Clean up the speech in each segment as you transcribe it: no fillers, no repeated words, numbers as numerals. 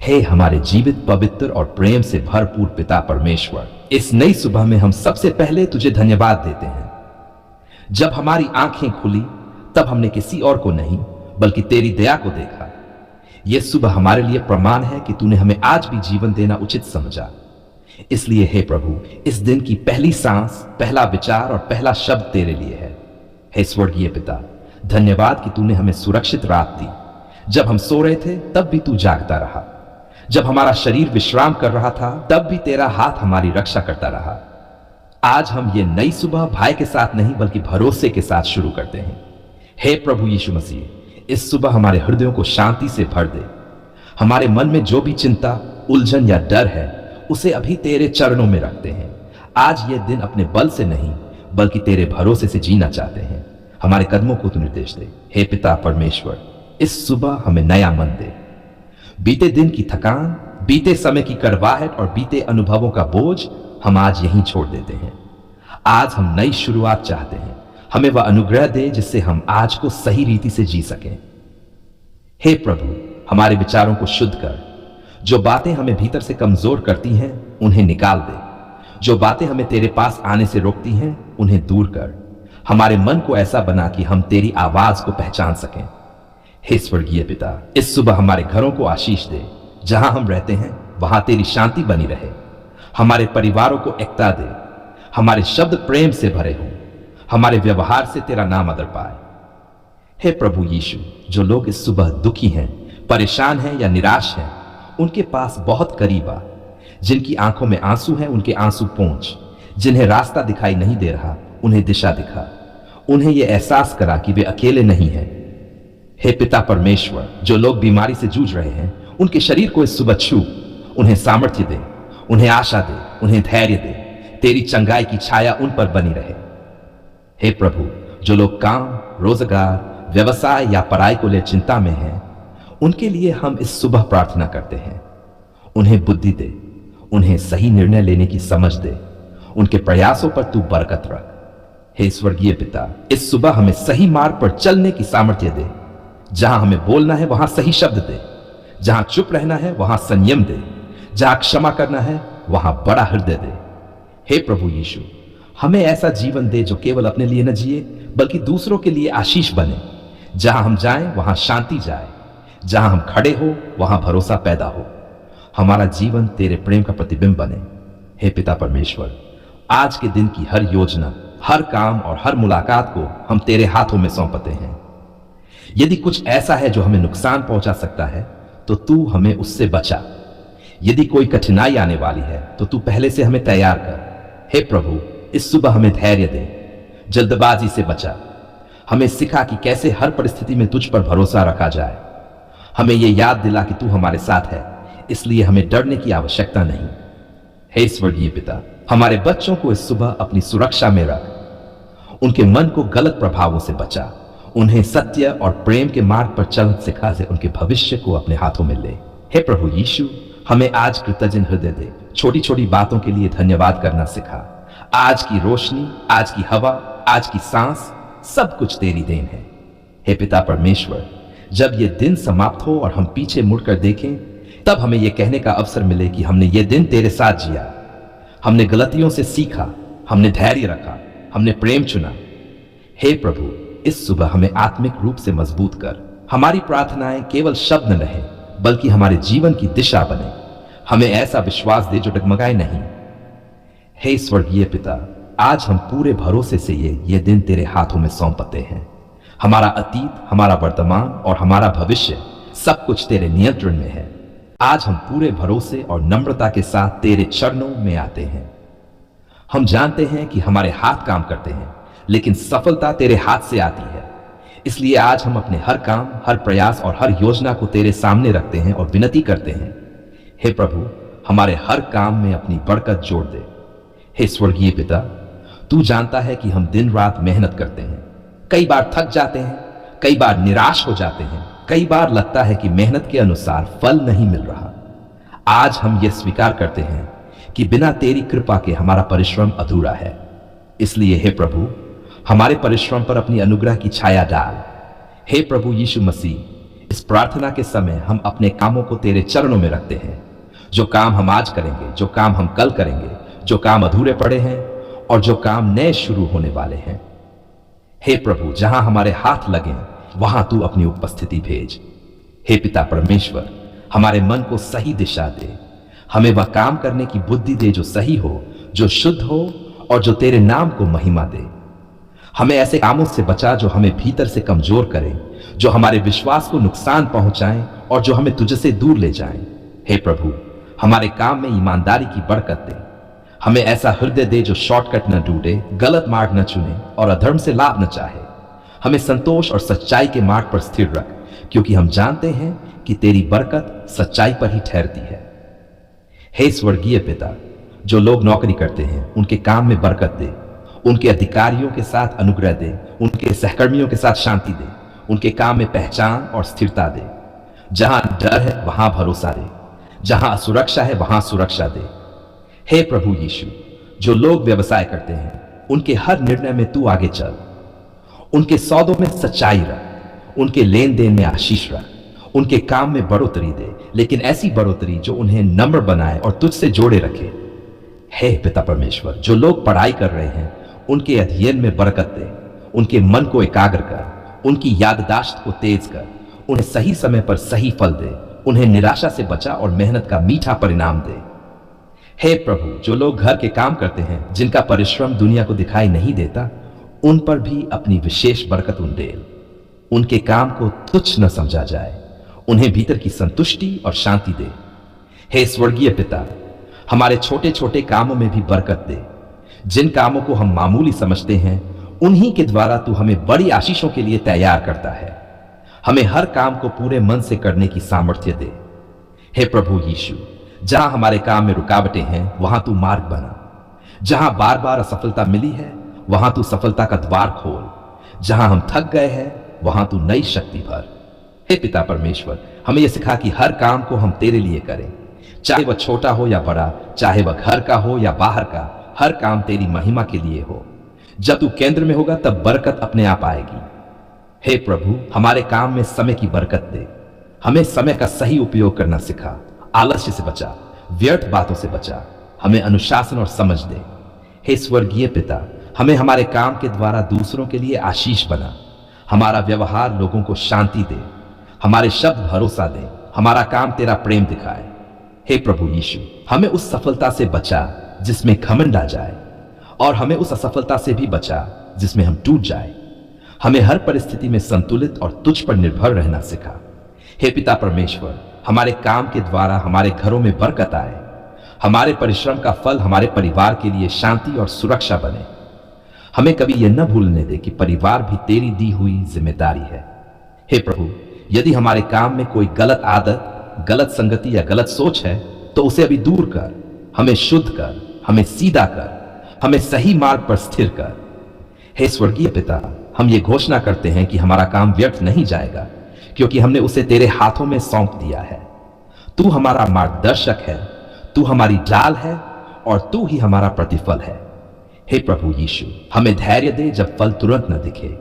हे हमारे जीवित, पवित्र और प्रेम से भरपूर पिता परमेश्वर, इस नई सुबह में हम सबसे पहले तुझे धन्यवाद देते हैं। जब हमारी आंखें खुली तब हमने किसी और को नहीं बल्कि तेरी दया को देखा। यह सुबह हमारे लिए प्रमाण है कि तूने हमें आज भी जीवन देना उचित समझा। इसलिए हे प्रभु, इस दिन की पहली सांस, पहला विचार और पहला शब्द तेरे लिए है। हे स्वर्गीय पिता, धन्यवाद कि तूने हमें सुरक्षित रात दी। जब हम सो रहे थे तब भी तू जागता रहा। जब हमारा शरीर विश्राम कर रहा था तब भी तेरा हाथ हमारी रक्षा करता रहा। आज हम ये नई सुबह भय के साथ नहीं बल्कि भरोसे के साथ शुरू करते हैं। हे प्रभु यीशु मसीह, इस सुबह हमारे हृदयों को शांति से भर दे। हमारे मन में जो भी चिंता, उलझन या डर है उसे अभी तेरे चरणों में रखते हैं। आज ये दिन अपने बल से नहीं बल्कि तेरे भरोसे से जीना चाहते हैं। हमारे कदमों को तू निर्देश दे। हे पिता परमेश्वर, इस सुबह हमें नया मन दे। बीते दिन की थकान, बीते समय की कड़वाहट और बीते अनुभवों का बोझ हम आज यहीं छोड़ देते हैं। आज हम नई शुरुआत चाहते हैं। हमें वह अनुग्रह दे जिससे हम आज को सही रीति से जी सकें। हे प्रभु, हमारे विचारों को शुद्ध कर। जो बातें हमें भीतर से कमजोर करती हैं उन्हें निकाल दे। जो बातें हमें तेरे पास आने से रोकती हैं उन्हें दूर कर। हमारे मन को ऐसा बना कि हम तेरी आवाज को पहचान सकें। हे स्वर्गीय पिता, इस सुबह हमारे घरों को आशीष दे। जहां हम रहते हैं वहां तेरी शांति बनी रहे। हमारे परिवारों को एकता दे। हमारे शब्द प्रेम से भरे हों। हमारे व्यवहार से तेरा नाम आदर पाए। हे प्रभु यीशु, जो लोग इस सुबह दुखी हैं, परेशान हैं या निराश हैं, उनके पास बहुत करीब आ। जिनकी आंखों में आंसू हैं उनके आंसू पोंछ। जिन्हें रास्ता दिखाई नहीं दे रहा उन्हें दिशा दिखा। उन्हें यह एहसास करा कि वे अकेले नहीं हैं। हे पिता परमेश्वर, जो लोग बीमारी से जूझ रहे हैं उनके शरीर को इस सुबह छू। उन्हें सामर्थ्य दे, उन्हें आशा दे, उन्हें धैर्य दे। तेरी चंगाई की छाया उन पर बनी रहे। हे प्रभु, जो लोग काम, रोजगार, व्यवसाय या पढ़ाई को ले चिंता में हैं, उनके लिए हम इस सुबह प्रार्थना करते हैं। उन्हें बुद्धि दे, उन्हें सही निर्णय लेने की समझ दे। उनके प्रयासों पर तू बरकत रख। हे स्वर्गीय पिता, इस सुबह हमें सही मार्ग पर चलने की सामर्थ्य दे। जहां हमें बोलना है वहां सही शब्द दे। जहां चुप रहना है वहां संयम दे। जहां क्षमा करना है वहां बड़ा हृदय दे। हे प्रभु यीशु, हमें ऐसा जीवन दे जो केवल अपने लिए न जिए बल्कि दूसरों के लिए आशीष बने। जहां हम जाएं वहां शांति जाए। जहां हम खड़े हो वहां भरोसा पैदा हो। हमारा जीवन तेरे प्रेम का प्रतिबिंब बने। हे पिता परमेश्वर, आज के दिन की हर योजना, हर काम और हर मुलाकात को हम तेरे हाथों में सौंपते हैं। यदि कुछ ऐसा है जो हमें नुकसान पहुंचा सकता है तो तू हमें उससे बचा। यदि कोई कठिनाई आने वाली है तो तू पहले से हमें तैयार कर। हे प्रभु, इस सुबह हमें धैर्य दे। जल्दबाजी से बचा। हमें सिखा कि कैसे हर परिस्थिति में तुझ पर भरोसा रखा जाए। हमें यह याद दिला कि तू हमारे साथ है, इसलिए हमें डरने की आवश्यकता नहीं। हे स्वर्गीय पिता, हमारे बच्चों को इस सुबह अपनी सुरक्षा में रख। उनके मन को गलत प्रभावों से बचा। उन्हें सत्य और प्रेम के मार्ग पर चलना सिखा से उनके भविष्य को अपने हाथों में ले। हे प्रभु यीशु, हमें आज कृतज्ञ हृदय दे। छोटी छोटी बातों के लिए धन्यवाद करना सिखा। आज की रोशनी, आज की हवा, आज की सांस, सब कुछ तेरी देन है। हे पिता परमेश्वर, जब ये दिन समाप्त हो और हम पीछे मुड़कर देखें तब हमें यह कहने का अवसर मिले कि हमने ये दिन तेरे साथ जिया। हमने गलतियों से सीखा, हमने धैर्य रखा, हमने प्रेम चुना। हे प्रभु, इस सुबह हमें आत्मिक रूप से मजबूत कर। हमारी प्रार्थनाएं केवल शब्द न रहे बल्कि हमारे जीवन की दिशा बने। हमें ऐसा विश्वास दे जो डगमगाए नहीं। हे स्वर्गीय पिता, आज हम पूरे भरोसे से ये दिन तेरे हाथों में सौंपते हैं। हमारा अतीत, हमारा वर्तमान और हमारा भविष्य सब कुछ तेरे नियंत्रण में है। आज हम पूरे भरोसे और नम्रता के साथ तेरे चरणों में आते हैं। हम जानते हैं कि हमारे हाथ काम करते हैं लेकिन सफलता तेरे हाथ से आती है। इसलिए आज हम अपने हर काम, हर प्रयास और हर योजना को तेरे सामने रखते हैं और विनती करते हैं। हे प्रभु, हमारे हर काम में अपनी बरकत जोड़ दे। हे स्वर्गीय पिता, तू जानता है कि हम दिन रात मेहनत करते हैं। कई बार थक जाते हैं, कई बार निराश हो जाते हैं, कई बार लगता है कि मेहनत के अनुसार फल नहीं मिल रहा। आज हम ये स्वीकार करते हैं कि बिना तेरी कृपा के हमारा परिश्रम अधूरा है। इसलिए हे प्रभु, हमारे परिश्रम पर अपनी अनुग्रह की छाया डाल। हे प्रभु यीशु मसीह, इस प्रार्थना के समय हम अपने कामों को तेरे चरणों में रखते हैं। जो काम हम आज करेंगे, जो काम हम कल करेंगे, जो काम अधूरे पड़े हैं और जो काम नए शुरू होने वाले हैं, हे प्रभु, जहां हमारे हाथ लगे वहां तू अपनी उपस्थिति भेज। हे पिता परमेश्वर, हमारे मन को सही दिशा दे, हमें वह काम करने की बुद्धि दे जो सही हो, जो शुद्ध हो और जो तेरे नाम को महिमा दे। हमें ऐसे कामों से बचा जो हमें भीतर से कमजोर करें, जो हमारे विश्वास को नुकसान पहुंचाएं और जो हमें तुझसे दूर ले जाएं। हे प्रभु, हमारे काम में ईमानदारी की बरकत दे। हमें ऐसा हृदय दे जो शॉर्टकट न ढूंढे, गलत मार्ग न चुने और अधर्म से लाभ न चाहे। हमें संतोष और सच्चाई के मार्ग पर स्थिर रख, क्योंकि हम जानते हैं कि तेरी बरकत सच्चाई पर ही ठहरती है। हे स्वर्गीय पिता, जो लोग नौकरी करते हैं उनके काम में बरकत दे, उनके अधिकारियों के साथ अनुग्रह दे, उनके सहकर्मियों के साथ शांति दे, उनके काम में पहचान और स्थिरता दे। जहां डर है वहां भरोसा दे, जहां असुरक्षा है वहां सुरक्षा दे। हे प्रभु यीशु, जो लोग व्यवसाय करते हैं उनके हर निर्णय में तू आगे चल, उनके सौदों में सच्चाई रख, उनके लेन देन में आशीष रख, उनके काम में बढ़ोतरी दे, लेकिन ऐसी बढ़ोतरी जो उन्हें नम्र बनाए और तुझसे जोड़े रखे। हे पिता परमेश्वर, जो लोग पढ़ाई कर रहे हैं उनके अध्ययन में बरकत दे, उनके मन को एकाग्र कर, उनकी याददाश्त को तेज कर, उन्हें सही समय पर सही फल दे, उन्हें निराशा से बचा और मेहनत का मीठा परिणाम दे। हे प्रभु, जो लोग घर के काम करते हैं जिनका परिश्रम दुनिया को दिखाई नहीं देता, उन पर भी अपनी विशेष बरकत उंडेल। उनके काम को तुच्छ न समझा जाए, उन्हें भीतर की संतुष्टि और शांति दे। हे स्वर्गीय पिता, हमारे छोटे छोटे कामों में भी बरकत दे। जिन कामों को हम मामूली समझते हैं उन्हीं के द्वारा तू हमें बड़ी आशीषों के लिए तैयार करता है। हमें हर काम को पूरे मन से करने की सामर्थ्य दे। हे प्रभु यीशु, जहां हमारे काम में रुकावटें हैं वहां तू मार्ग बना, जहां बार बार असफलता मिली है वहां तू सफलता का द्वार खोल, जहां हम थक गए हैं वहां तू नई शक्ति भर। हे पिता परमेश्वर, हमें यह सिखा कि हर काम को हम तेरे लिए करें, चाहे वह छोटा हो या बड़ा, चाहे वह घर का हो या बाहर का, हर काम तेरी महिमा के लिए हो। जब तू केंद्र में होगा तब बरकत अपने आप आएगी। हे प्रभु, हमारे काम में समय की बरकत दे, हमें समय का सही उपयोग करना सिखा, आलस्य से बचा, व्यर्थ बातों से बचा, हमें अनुशासन और समझ दे। हे स्वर्गीय पिता, हमें हमारे काम के द्वारा दूसरों के लिए आशीष बना, हमारा व्यवहार लोगों को शांति दे, हमारे शब्द भरोसा दे, हमारा काम तेरा प्रेम दिखाए। हे प्रभु यीशु, हमें उस सफलता से बचा जिसमें घमंड आ जाए, और हमें उस असफलता से भी बचा जिसमें हम टूट जाए। हमें हर परिस्थिति में संतुलित और तुझ पर निर्भर रहना सिखा। हे पिता परमेश्वर, हमारे काम के द्वारा हमारे घरों में बरकत आए, हमारे परिश्रम का फल हमारे परिवार के लिए शांति और सुरक्षा बने। हमें कभी यह न भूलने दे कि परिवार भी तेरी दी हुई जिम्मेदारी है। हे प्रभु, यदि हमारे काम में कोई गलत आदत, गलत संगति या गलत सोच है तो उसे अभी दूर कर, हमें शुद्ध कर, हमें सीधा कर, हमें सही मार्ग पर स्थिर कर। हे स्वर्गीय पिता, हम ये घोषणा करते हैं कि हमारा काम व्यर्थ नहीं जाएगा, क्योंकि हमने उसे तेरे हाथों में सौंप दिया है। तू हमारा मार्गदर्शक है, तू हमारी ढाल है और तू ही हमारा प्रतिफल है। हे प्रभु यीशु, हमें धैर्य दे जब फल तुरंत न दिखे,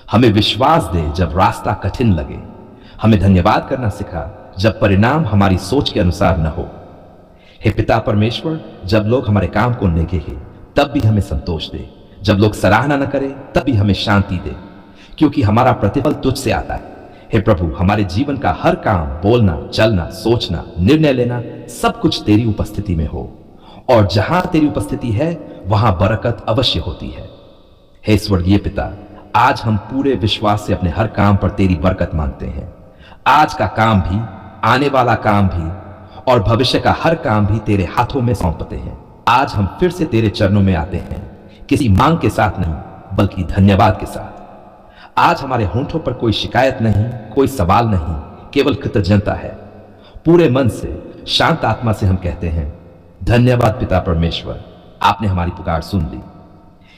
हमें विश्वास दे जब रास्ता कठिन लगे, हमें धन्यवाद करना सिखा जब परिणाम हमारी सोच के अनुसार न हो। हे पिता परमेश्वर, जब लोग हमारे काम को निगेहे तब भी हमें संतोष दे, जब लोग सराहना न करें तब भी हमें शांति दे, क्योंकि हमारा प्रतिफल तुझसे आता है। हे प्रभु, हमारे जीवन का हर काम, बोलना, चलना, सोचना, निर्णय लेना, सब कुछ तेरी उपस्थिति में हो, और जहां तेरी उपस्थिति है वहां बरकत अवश्य होती है। हे स्वर्गीय पिता, आज हम पूरे विश्वास से अपने हर काम पर तेरी बरकत मांगते हैं। आज का काम भी, आने वाला काम भी और भविष्य का हर काम भी तेरे हाथों में सौंपते हैं। आज हम फिर से तेरे चरणों में आते हैं, किसी मांग के साथ नहीं बल्कि धन्यवाद के साथ। आज हमारे होंठों पर कोई शिकायत नहीं, कोई सवाल नहीं, केवल कृतज्ञता है। पूरे मन से, शांत आत्मा से हम कहते हैं, धन्यवाद पिता परमेश्वर, आपने हमारी पुकार सुन ली।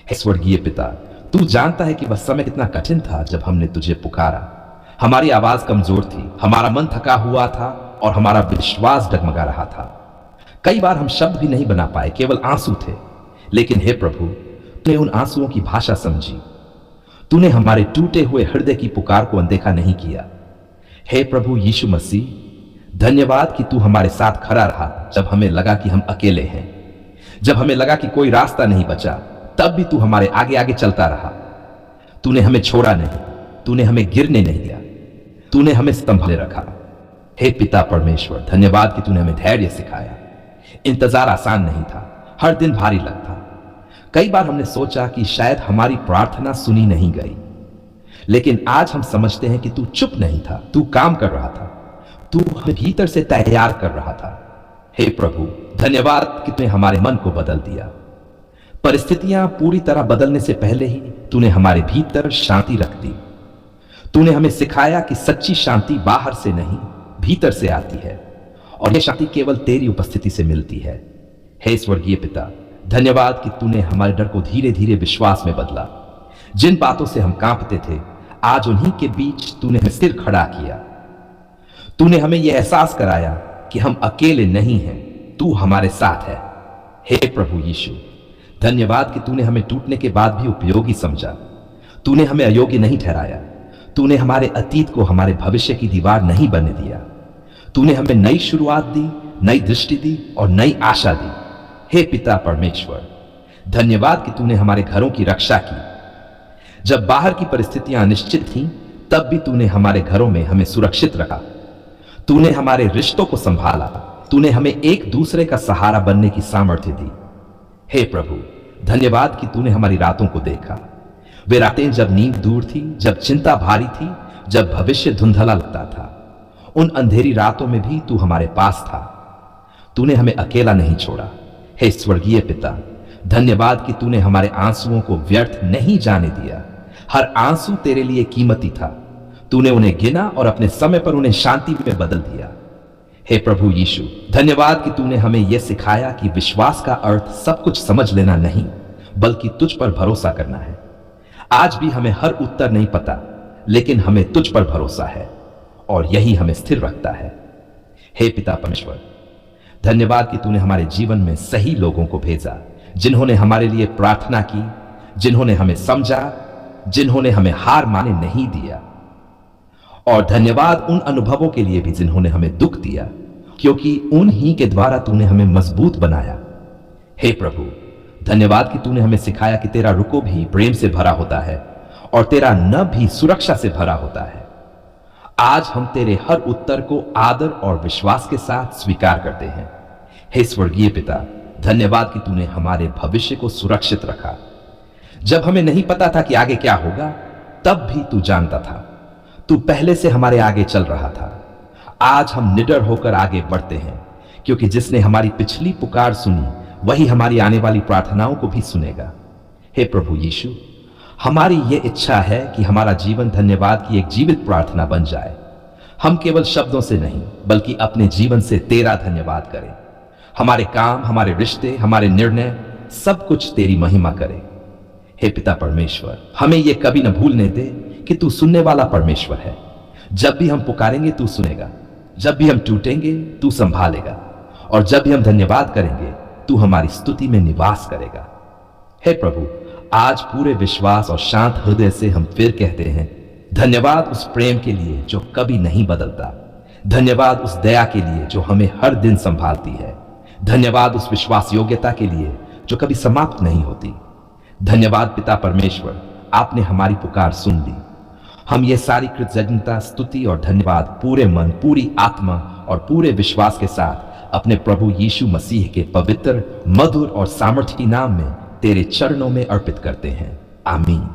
हे स्वर्गीय पिता, तू जानता है कि वह समय कितना कठिन था जब हमने तुझे पुकारा। हमारी आवाज कमजोर थी, हमारा मन थका हुआ था और हमारा विश्वास डगमगा रहा था। कई बार हम शब्द भी नहीं बना पाए, केवल आंसू थे। लेकिन हे प्रभु, तूने उन आंसुओं की भाषा समझी, तूने हमारे टूटे हुए हृदय की पुकार को अनदेखा नहीं किया। हे प्रभु यीशु मसीह, धन्यवाद कि तू हमारे साथ खड़ा रहा जब हमें लगा कि हम अकेले हैं। जब हमें लगा कि कोई रास्ता नहीं बचा, तब भी तू हमारे आगे आगे चलता रहा। तूने हमें छोड़ा नहीं, तूने हमें गिरने नहीं दिया, तूने हमें संभाले रखा। हे पिता परमेश्वर, धन्यवाद कि तूने हमें धैर्य सिखाया। इंतजार आसान नहीं था, हर दिन भारी लगता। कई बार हमने सोचा कि शायद हमारी प्रार्थना सुनी नहीं गई, लेकिन आज हम समझते हैं कि तू चुप नहीं था, तू काम कर रहा था, तू हमें भीतर से तैयार कर रहा था। हे प्रभु, धन्यवाद कि तूने हमारे मन को बदल दिया। परिस्थितियां पूरी तरह बदलने से पहले ही तूने हमारे भीतर शांति रख दी। तूने हमें सिखाया कि सच्ची शांति बाहर से नहीं, भीतर से आती है, और यह शांति केवल तेरी उपस्थिति से मिलती है। हे स्वर्गीय पिता, धन्यवाद कि तूने हमारे डर को धीरे धीरे विश्वास में बदला। जिन बातों से हम कांपते थे, आज उन्हीं के बीच तूने हमें स्थिर खड़ा किया। तूने हमें यह एहसास कराया कि हम अकेले नहीं हैं, तू हमारे साथ है। हे प्रभु यीशु, धन्यवाद कि तूने हमें टूटने के बाद भी उपयोगी समझा। तूने हमें अयोग्य नहीं ठहराया। तूने हमारे अतीत को हमारे भविष्य की दीवार नहीं बनने दिया। तूने हमें नई शुरुआत दी, नई दृष्टि दी और नई आशा दी। हे पिता परमेश्वर, धन्यवाद कि तूने हमारे घरों की रक्षा की। जब बाहर की परिस्थितियां अनिश्चित थीं, तब भी तूने हमारे घरों में हमें सुरक्षित रखा। तूने हमारे रिश्तों को संभाला। तूने हमें एक दूसरे का सहारा बनने की सामर्थ्य दी। हे प्रभु, धन्यवाद कि तूने हमारी रातों को देखा। वे रातें जब नींद दूर थी, जब चिंता भारी थी, जब भविष्य धुंधला लगता था। उन अंधेरी रातों में भी तू हमारे पास था। तूने हमें अकेला नहीं छोड़ा। हे स्वर्गीय पिता, धन्यवाद कि तूने हमारे आंसुओं को व्यर्थ नहीं जाने दिया। हर आंसू तेरे लिए कीमती था। तूने उन्हें गिना और अपने समय पर उन्हें शांति में बदल दिया। हे प्रभु यीशु, धन्यवाद कि तूने हमें यह सिखाया कि विश्वास का अर्थ सब कुछ समझ लेना नहीं, बल्कि तुझ पर भरोसा करना है। आज भी हमें हर उत्तर नहीं पता, लेकिन हमें तुझ पर भरोसा है और यही हमें स्थिर रखता है। हे पिता परमेश्वर, धन्यवाद कि तूने हमारे जीवन में सही लोगों को भेजा, जिन्होंने हमारे लिए प्रार्थना की, जिन्होंने हमें समझा, जिन्होंने हमें हार माने नहीं दिया। और धन्यवाद उन अनुभवों के लिए भी जिन्होंने हमें दुख दिया, क्योंकि उन्हीं के द्वारा तूने हमें मजबूत बनाया। हे प्रभु, धन्यवाद कि तूने हमें सिखाया कि तेरा रुको भी प्रेम से भरा होता है और तेरा न भी सुरक्षा से भरा होता है। आज हम तेरे हर उत्तर को आदर और विश्वास के साथ स्वीकार करते हैं। हे स्वर्गीय पिता, धन्यवाद कि तूने हमारे भविष्य को सुरक्षित रखा। जब हमें नहीं पता था कि आगे क्या होगा, तब भी तू जानता था। तू पहले से हमारे आगे चल रहा था। आज हम निडर होकर आगे बढ़ते हैं, क्योंकि जिसने हमारी पिछली पुकार सुनी, वही हमारी आने वाली प्रार्थनाओं को भी सुनेगा। हे प्रभु यीशु, हमारी ये इच्छा है कि हमारा जीवन धन्यवाद की एक जीवित प्रार्थना बन जाए। हम केवल शब्दों से नहीं, बल्कि अपने जीवन से तेरा धन्यवाद करें। हमारे काम, हमारे रिश्ते, हमारे निर्णय, सब कुछ तेरी महिमा करे। हे पिता परमेश्वर, हमें यह कभी न भूलने दे कि तू सुनने वाला परमेश्वर है। जब भी हम पुकारेंगे तू सुनेगा, जब भी हम टूटेंगे तू संभालेगा, और जब भी हम धन्यवाद करेंगे तू हमारी स्तुति में निवास करेगा। हे प्रभु, आज पूरे विश्वास और शांत हृदय से हम फिर कहते हैं, धन्यवाद उस प्रेम के लिए जो कभी नहीं बदलता। धन्यवाद उस दया के लिए जो हमें हर दिन संभालती है। धन्यवाद उस विश्वास योग्यता के लिए जो कभी समाप्त नहीं होती। धन्यवाद पिता परमेश्वर, आपने हमारी पुकार सुन ली। हम ये सारी कृतज्ञता, स्तुति और धन्यवाद पूरे मन, पूरी आत्मा और पूरे विश्वास के साथ अपने प्रभु यीशु मसीह के पवित्र, मधुर और सामर्थी नाम में तेरे चरणों में अर्पित करते हैं। आमीन।